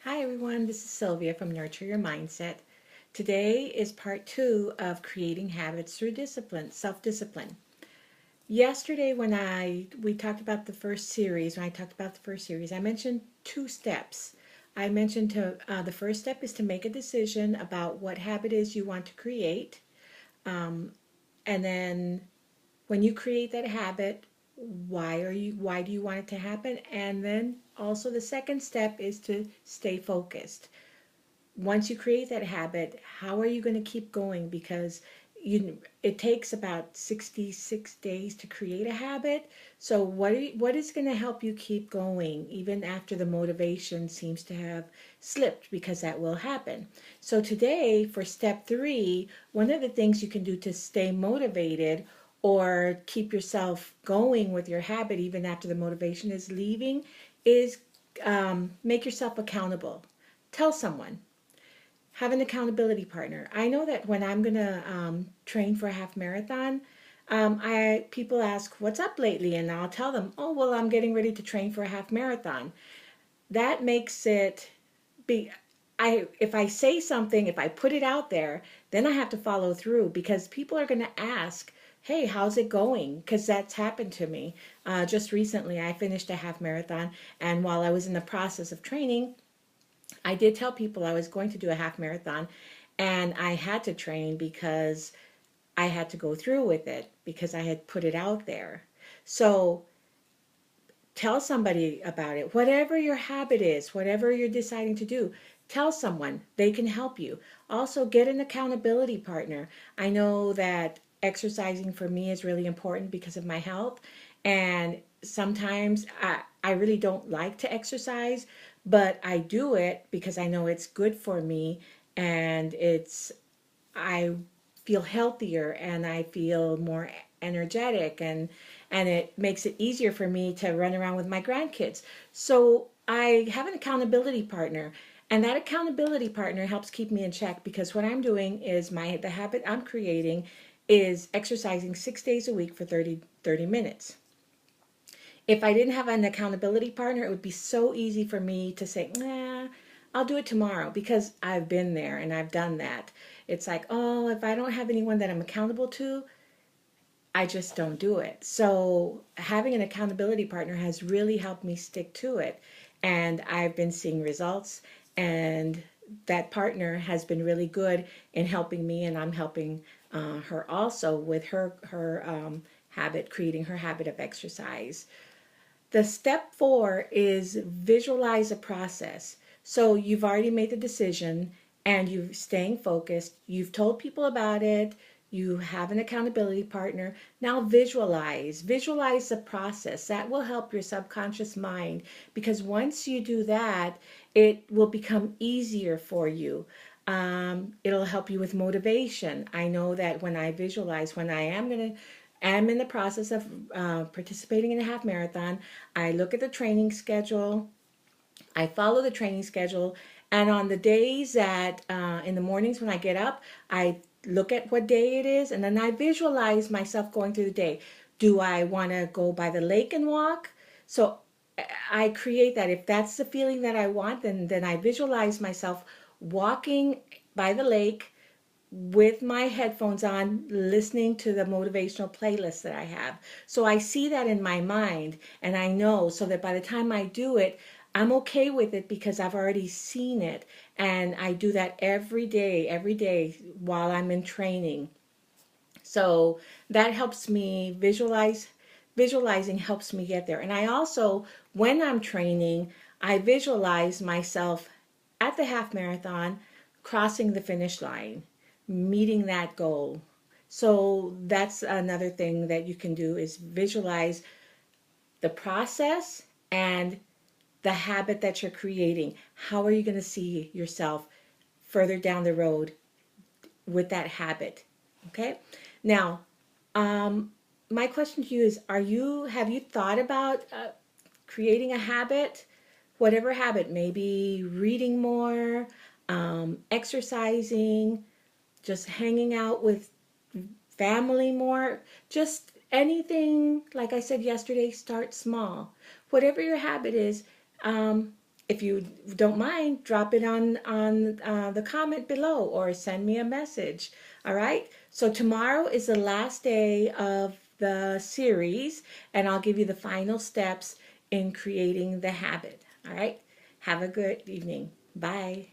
Hi everyone, this is Sylvia from Nurture Your Mindset. Today is part two of creating habits through discipline, self-discipline. Yesterday when we talked about when I talked about the first series, I mentioned two steps. I mentioned the first step is to make a decision about what habit is you want to create. And then when you create that habit, why do you want it to happen? And then also the second step is to stay focused. Once you create that habit, how are you going to keep going? Because it takes about 66 days to create a habit. So what is going to help you keep going even after the motivation seems to have slipped, because that will happen. So today for step 3, one of the things you can do to stay motivated or keep yourself going with your habit even after the motivation is leaving is make yourself accountable. Tell someone, have an accountability partner. I know that when I'm gonna train for a half marathon, I people ask what's up lately, and I'll tell them, oh well, I'm getting ready to train for a half marathon. That makes it be. I if I say something, if I put it out there, then I have to follow through because people are gonna ask, hey, how's it going? Because that's happened to me. Just recently, I finished a half marathon, and while I was in the process of training, I did tell people I was going to do a half marathon, and I had to train because I had to go through with it because I had put it out there. So tell somebody about it. Whatever your habit is, whatever you're deciding to do, tell someone. They can help you. Also, get an accountability partner. I know that exercising for me is really important because of my health. And sometimes I really don't like to exercise, but I do it because I know it's good for me, and I feel healthier and I feel more energetic, and it makes it easier for me to run around with my grandkids. So I have an accountability partner, and that accountability partner helps keep me in check because what I'm doing is the habit I'm creating is exercising 6 days a week for thirty minutes. If I didn't have an accountability partner, it would be so easy for me to say, nah, I'll do it tomorrow, because I've been there and I've done that. It's like, oh, if I don't have anyone that I'm accountable to, I just don't do it. So having an accountability partner has really helped me stick to it. And I've been seeing results, and that partner has been really good in helping me, and I'm helping her also with her habit, creating her habit of exercise. The step 4 is visualize a process. So you've already made the decision and you're staying focused. You've told people about it. You have an accountability partner. Now visualize the process. That will help your subconscious mind, because once you do that, it will become easier for you. It'll help you with motivation. I know that when I visualize, when am in the process of participating in a half marathon, I look at the training schedule, I follow the training schedule, and on the days that, in the mornings when I get up, I look at what day it is, and then I visualize myself going through the day. Do I want to go by the lake and walk? So I create that. If that's the feeling that I want, then I visualize myself walking by the lake with my headphones on, listening to the motivational playlist that I have. So I see that in my mind, and I know, so that by the time I do it, I'm okay with it because I've already seen it. And I do that every day while I'm in training. So that helps me visualize. Visualizing helps me get there. And I also, when I'm training, I visualize myself at the half marathon crossing the finish line, meeting that goal. So that's another thing that you can do, is visualize the process and the habit that you're creating. How are you going to see yourself further down the road with that habit? Okay. Now, my question to you is: have you thought about creating a habit, whatever habit? Maybe reading more, exercising, just hanging out with family more, just anything. Like I said yesterday, start small. Whatever your habit is, if you don't mind, drop it on the comment below or send me a message. All right. So tomorrow is the last day of the series, and I'll give you the final steps in creating the habit. All right. Have a good evening. Bye.